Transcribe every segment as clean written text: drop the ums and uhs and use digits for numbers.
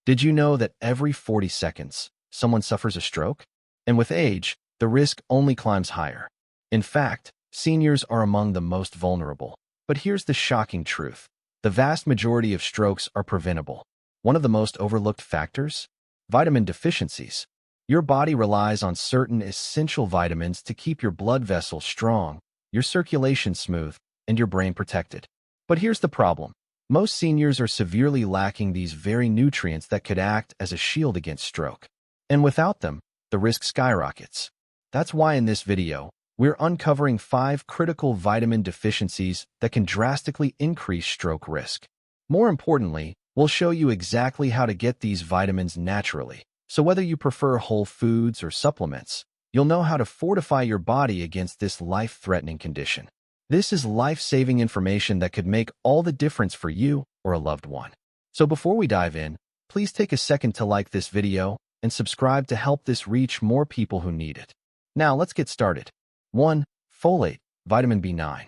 Did you know that every 40 seconds, someone suffers a stroke? And with age, the risk only climbs higher. In fact, seniors are among the most vulnerable. But here's the shocking truth. The vast majority of strokes are preventable. One of the most overlooked factors? Vitamin deficiencies. Your body relies on certain essential vitamins to keep your blood vessels strong, your circulation smooth, and your brain protected. But here's the problem. Most seniors are severely lacking these very nutrients that could act as a shield against stroke. And without them, the risk skyrockets. That's why in this video, we're uncovering 5 critical vitamin deficiencies that can drastically increase stroke risk. More importantly, we'll show you exactly how to get these vitamins naturally. So whether you prefer whole foods or supplements, you'll know how to fortify your body against this life-threatening condition. This is life-saving information that could make all the difference for you or a loved one. So before we dive in, please take a second to like this video and subscribe to help this reach more people who need it. Now let's get started. 1. Folate, vitamin B9.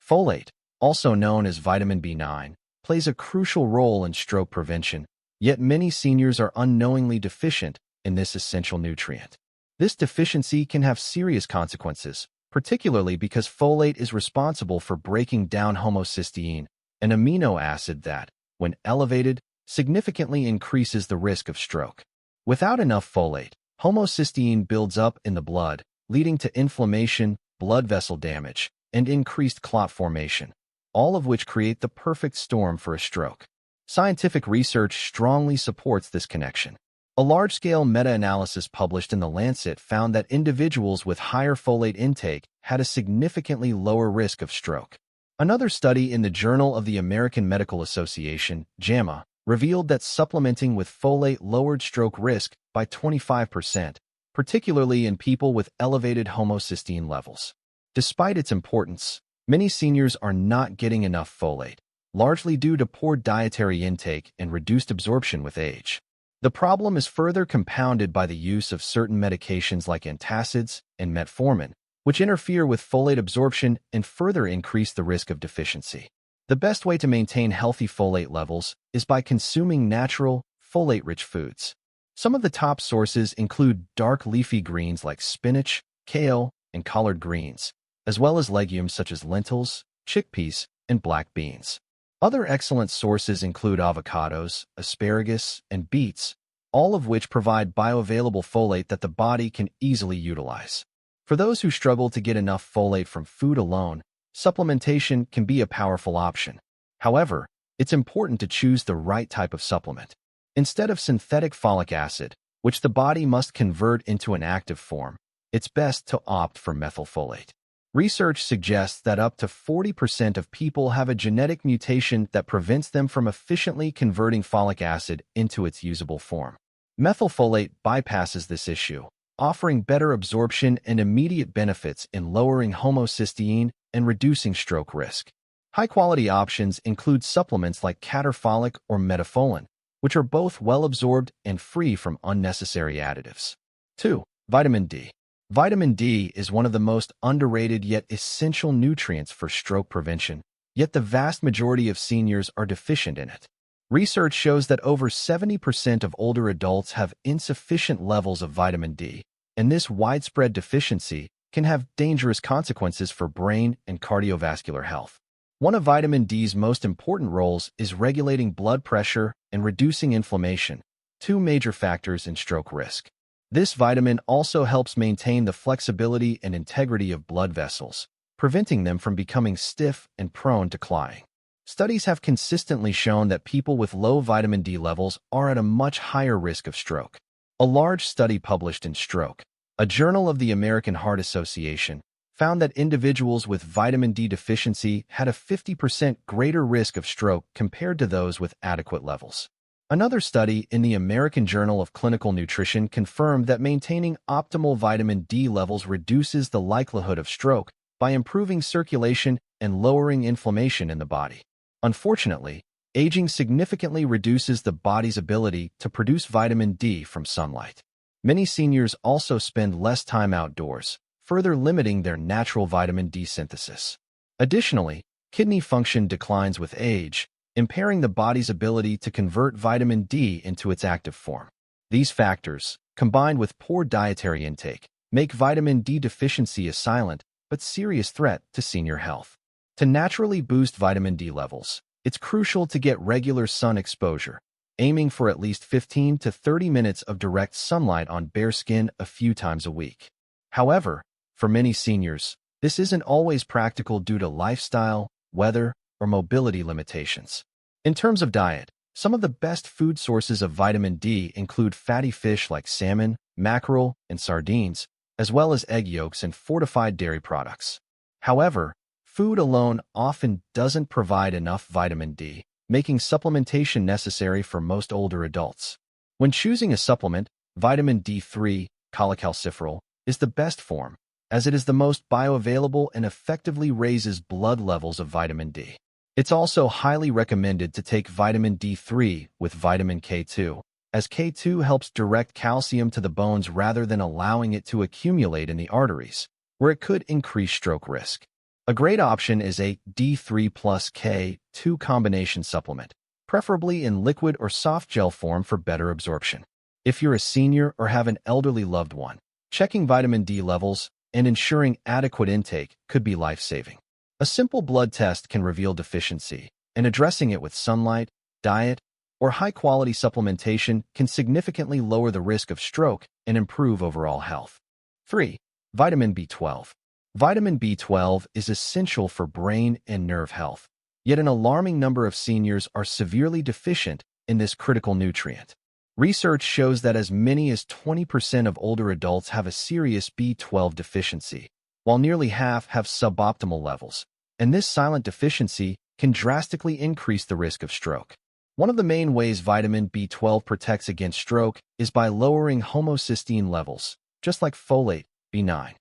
Folate, also known as vitamin B9, plays a crucial role in stroke prevention, yet many seniors are unknowingly deficient in this essential nutrient. This deficiency can have serious consequences, particularly because folate is responsible for breaking down homocysteine, an amino acid that, when elevated, significantly increases the risk of stroke. Without enough folate, homocysteine builds up in the blood, leading to inflammation, blood vessel damage, and increased clot formation, all of which create the perfect storm for a stroke. Scientific research strongly supports this connection. A large-scale meta-analysis published in The Lancet found that individuals with higher folate intake had a significantly lower risk of stroke. Another study in the Journal of the American Medical Association, JAMA, revealed that supplementing with folate lowered stroke risk by 25%, particularly in people with elevated homocysteine levels. Despite its importance, many seniors are not getting enough folate, largely due to poor dietary intake and reduced absorption with age. The problem is further compounded by the use of certain medications like antacids and metformin, which interfere with folate absorption and further increase the risk of deficiency. The best way to maintain healthy folate levels is by consuming natural, folate-rich foods. Some of the top sources include dark leafy greens like spinach, kale, and collard greens, as well as legumes such as lentils, chickpeas, and black beans. Other excellent sources include avocados, asparagus, and beets, all of which provide bioavailable folate that the body can easily utilize. For those who struggle to get enough folate from food alone, supplementation can be a powerful option. However, it's important to choose the right type of supplement. Instead of synthetic folic acid, which the body must convert into an active form, it's best to opt for methylfolate. Research suggests that up to 40% of people have a genetic mutation that prevents them from efficiently converting folic acid into its usable form. Methylfolate bypasses this issue, offering better absorption and immediate benefits in lowering homocysteine and reducing stroke risk. High-quality options include supplements like caterfolic or metafolin, which are both well-absorbed and free from unnecessary additives. 2. Vitamin D. Vitamin D is one of the most underrated yet essential nutrients for stroke prevention, yet the vast majority of seniors are deficient in it. Research shows that over 70% of older adults have insufficient levels of vitamin D, and this widespread deficiency can have dangerous consequences for brain and cardiovascular health. One of vitamin D's most important roles is regulating blood pressure and reducing inflammation, 2 major factors in stroke risk. This vitamin also helps maintain the flexibility and integrity of blood vessels, preventing them from becoming stiff and prone to clotting. Studies have consistently shown that people with low vitamin D levels are at a much higher risk of stroke. A large study published in Stroke, a journal of the American Heart Association, found that individuals with vitamin D deficiency had a 50% greater risk of stroke compared to those with adequate levels. Another study in the American Journal of Clinical Nutrition confirmed that maintaining optimal vitamin D levels reduces the likelihood of stroke by improving circulation and lowering inflammation in the body. Unfortunately, aging significantly reduces the body's ability to produce vitamin D from sunlight. Many seniors also spend less time outdoors, further limiting their natural vitamin D synthesis. Additionally, kidney function declines with age, impairing the body's ability to convert vitamin D into its active form. These factors, combined with poor dietary intake, make vitamin D deficiency a silent but serious threat to senior health. To naturally boost vitamin D levels, it's crucial to get regular sun exposure, aiming for at least 15 to 30 minutes of direct sunlight on bare skin a few times a week. However, for many seniors, this isn't always practical due to lifestyle, weather, or mobility limitations. In terms of diet, some of the best food sources of vitamin D include fatty fish like salmon, mackerel, and sardines, as well as egg yolks and fortified dairy products. However, food alone often doesn't provide enough vitamin D, making supplementation necessary for most older adults. When choosing a supplement, vitamin D3, cholecalciferol, is the best form, as it is the most bioavailable and effectively raises blood levels of vitamin D. It's also highly recommended to take vitamin D3 with vitamin K2, as K2 helps direct calcium to the bones rather than allowing it to accumulate in the arteries, where it could increase stroke risk. A great option is a D3 plus K2 combination supplement, preferably in liquid or soft gel form for better absorption. If you're a senior or have an elderly loved one, checking vitamin D levels and ensuring adequate intake could be life-saving. A simple blood test can reveal deficiency, and addressing it with sunlight, diet, or high-quality supplementation can significantly lower the risk of stroke and improve overall health. 3. Vitamin B12. Vitamin B12 is essential for brain and nerve health, yet an alarming number of seniors are severely deficient in this critical nutrient. Research shows that as many as 20% of older adults have a serious B12 deficiency, while nearly half have suboptimal levels, and this silent deficiency can drastically increase the risk of stroke. One of the main ways vitamin B12 protects against stroke is by lowering homocysteine levels, just like folate, B9.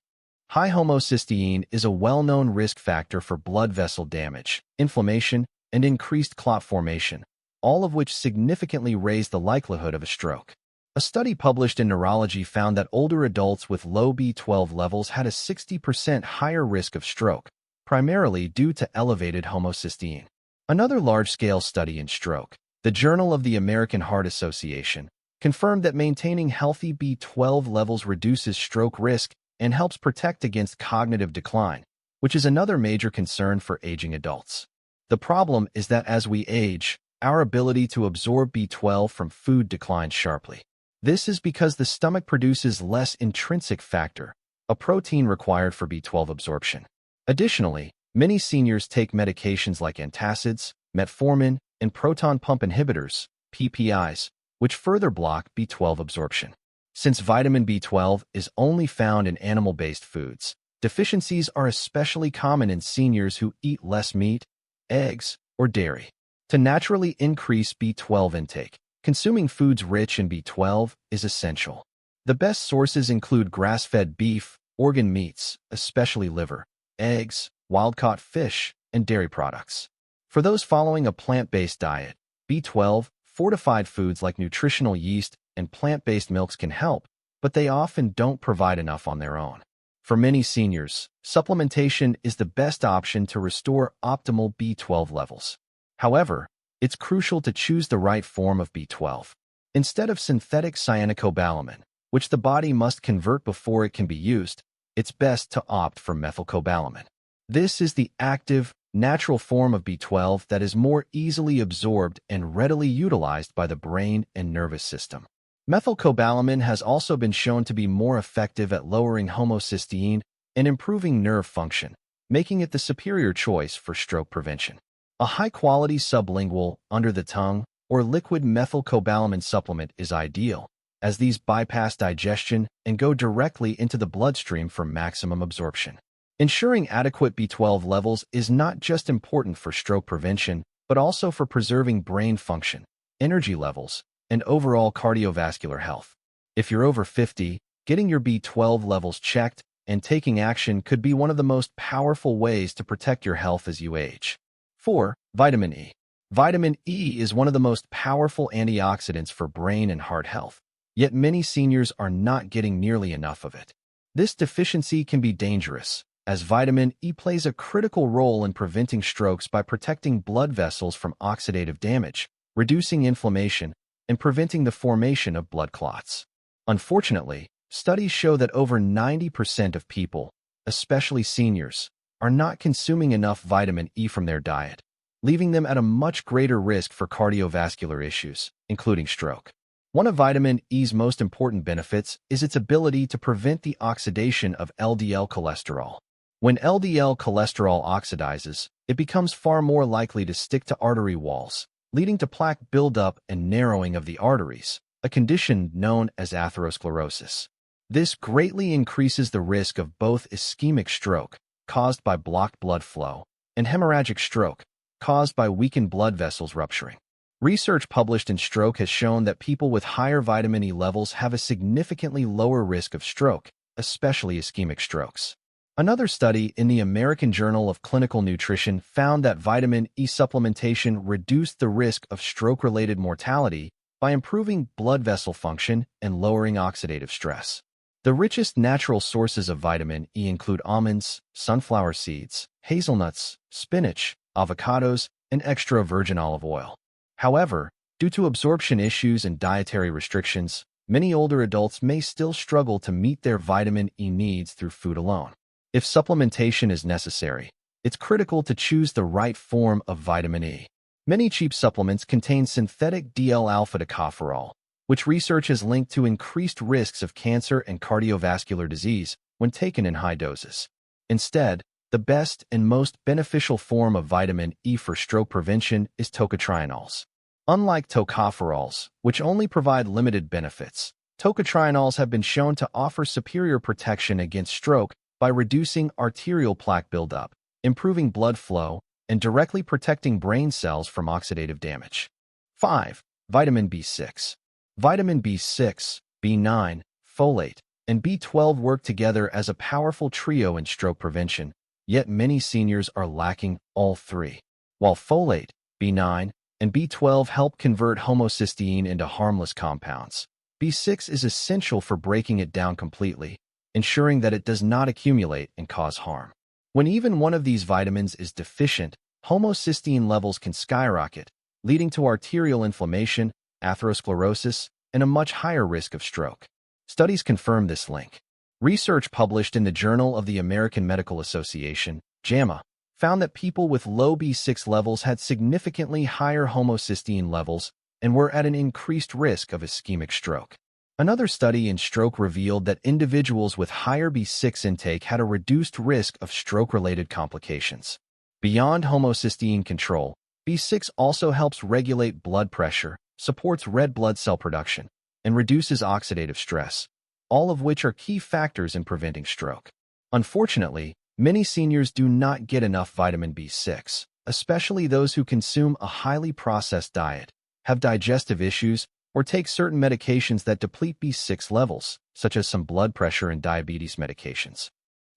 High homocysteine is a well-known risk factor for blood vessel damage, inflammation, and increased clot formation, all of which significantly raise the likelihood of a stroke. A study published in Neurology found that older adults with low B12 levels had a 60% higher risk of stroke, primarily due to elevated homocysteine. Another large-scale study in stroke, the Journal of the American Heart Association, confirmed that maintaining healthy B12 levels reduces stroke risk and helps protect against cognitive decline, which is another major concern for aging adults. The problem is that as we age, our ability to absorb B12 from food declines sharply. This is because the stomach produces less intrinsic factor, a protein required for B12 absorption. Additionally, many seniors take medications like antacids, metformin, and proton pump inhibitors, PPIs, which further block B12 absorption. Since vitamin B12 is only found in animal-based foods, deficiencies are especially common in seniors who eat less meat, eggs, or dairy. To naturally increase B12 intake, consuming foods rich in B12 is essential. The best sources include grass-fed beef, organ meats, especially liver, eggs, wild-caught fish, and dairy products. For those following a plant-based diet, B12, fortified foods like nutritional yeast, and plant-based milks can help, but they often don't provide enough on their own. For many seniors, supplementation is the best option to restore optimal B12 levels. However, it's crucial to choose the right form of B12. Instead of synthetic cyanocobalamin, which the body must convert before it can be used, it's best to opt for methylcobalamin. This is the active, natural form of B12 that is more easily absorbed and readily utilized by the brain and nervous system. Methylcobalamin has also been shown to be more effective at lowering homocysteine and improving nerve function, making it the superior choice for stroke prevention. A high-quality sublingual, under-the-tongue, or liquid methylcobalamin supplement is ideal, as these bypass digestion and go directly into the bloodstream for maximum absorption. Ensuring adequate B12 levels is not just important for stroke prevention, but also for preserving brain function, energy levels, and overall cardiovascular health. If you're over 50, getting your B12 levels checked and taking action could be one of the most powerful ways to protect your health as you age. 4. Vitamin E. Vitamin E is one of the most powerful antioxidants for brain and heart health, yet many seniors are not getting nearly enough of it. This deficiency can be dangerous, as vitamin E plays a critical role in preventing strokes by protecting blood vessels from oxidative damage, reducing inflammation, and preventing the formation of blood clots. Unfortunately, studies show that over 90% of people, especially seniors, are not consuming enough vitamin E from their diet, leaving them at a much greater risk for cardiovascular issues, including stroke. One of vitamin E's most important benefits is its ability to prevent the oxidation of LDL cholesterol. When LDL cholesterol oxidizes, it becomes far more likely to stick to artery walls, leading to plaque buildup and narrowing of the arteries, a condition known as atherosclerosis. This greatly increases the risk of both ischemic stroke, caused by blocked blood flow, and hemorrhagic stroke, caused by weakened blood vessels rupturing. Research published in Stroke has shown that people with higher vitamin E levels have a significantly lower risk of stroke, especially ischemic strokes. Another study in the American Journal of Clinical Nutrition found that vitamin E supplementation reduced the risk of stroke-related mortality by improving blood vessel function and lowering oxidative stress. The richest natural sources of vitamin E include almonds, sunflower seeds, hazelnuts, spinach, avocados, and extra virgin olive oil. However, due to absorption issues and dietary restrictions, many older adults may still struggle to meet their vitamin E needs through food alone. If supplementation is necessary, it's critical to choose the right form of vitamin E. Many cheap supplements contain synthetic DL-alpha tocopherol, which research has linked to increased risks of cancer and cardiovascular disease when taken in high doses. Instead, the best and most beneficial form of vitamin E for stroke prevention is tocotrienols. Unlike tocopherols, which only provide limited benefits, tocotrienols have been shown to offer superior protection against stroke by reducing arterial plaque buildup, improving blood flow, and directly protecting brain cells from oxidative damage. 5. Vitamin B6. Vitamin B6, B9, folate, and B12 work together as a powerful trio in stroke prevention, yet many seniors are lacking all three. While folate, B9, and B12 help convert homocysteine into harmless compounds, B6 is essential for breaking it down completely, ensuring that it does not accumulate and cause harm. When even one of these vitamins is deficient, homocysteine levels can skyrocket, leading to arterial inflammation, atherosclerosis, and a much higher risk of stroke. Studies confirm this link. Research published in the Journal of the American Medical Association, JAMA, found that people with low B6 levels had significantly higher homocysteine levels and were at an increased risk of ischemic stroke. Another study in stroke revealed that individuals with higher B6 intake had a reduced risk of stroke-related complications. Beyond homocysteine control, B6 also helps regulate blood pressure, supports red blood cell production, and reduces oxidative stress, all of which are key factors in preventing stroke. Unfortunately, many seniors do not get enough vitamin B6, especially those who consume a highly processed diet, have digestive issues, or take certain medications that deplete B6 levels, such as some blood pressure and diabetes medications.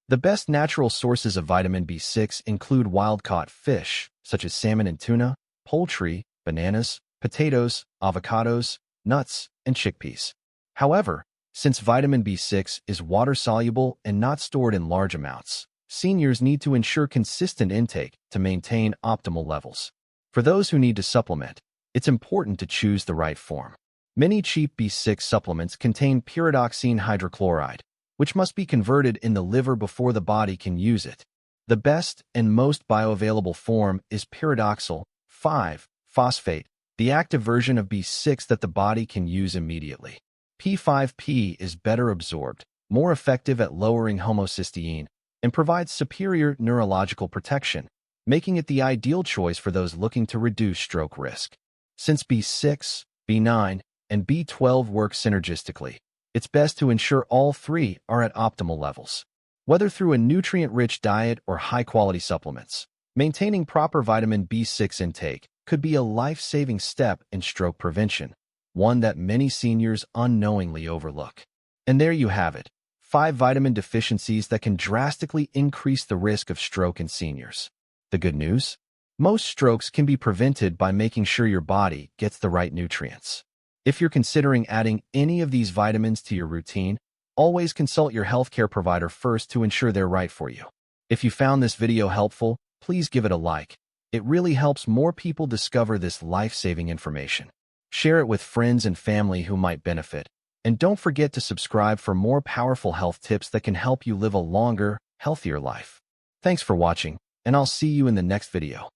The best natural sources of vitamin B6 include wild-caught fish, such as salmon and tuna, poultry, bananas, potatoes, avocados, nuts, and chickpeas. However, since vitamin B6 is water-soluble and not stored in large amounts, seniors need to ensure consistent intake to maintain optimal levels. For those who need to supplement, it's important to choose the right form. Many cheap B6 supplements contain pyridoxine hydrochloride, which must be converted in the liver before the body can use it. The best and most bioavailable form is pyridoxal 5-phosphate, the active version of B6 that the body can use immediately. P5P is better absorbed, more effective at lowering homocysteine, and provides superior neurological protection, making it the ideal choice for those looking to reduce stroke risk. Since B6, B9, and B12 work synergistically, it's best to ensure all three are at optimal levels. Whether through a nutrient-rich diet or high-quality supplements, maintaining proper vitamin B6 intake could be a life-saving step in stroke prevention, one that many seniors unknowingly overlook. And there you have it, 5 vitamin deficiencies that can drastically increase the risk of stroke in seniors. The good news? Most strokes can be prevented by making sure your body gets the right nutrients. If you're considering adding any of these vitamins to your routine, always consult your healthcare provider first to ensure they're right for you. If you found this video helpful, please give it a like. It really helps more people discover this life-saving information. Share it with friends and family who might benefit. And don't forget to subscribe for more powerful health tips that can help you live a longer, healthier life. Thanks for watching, and I'll see you in the next video.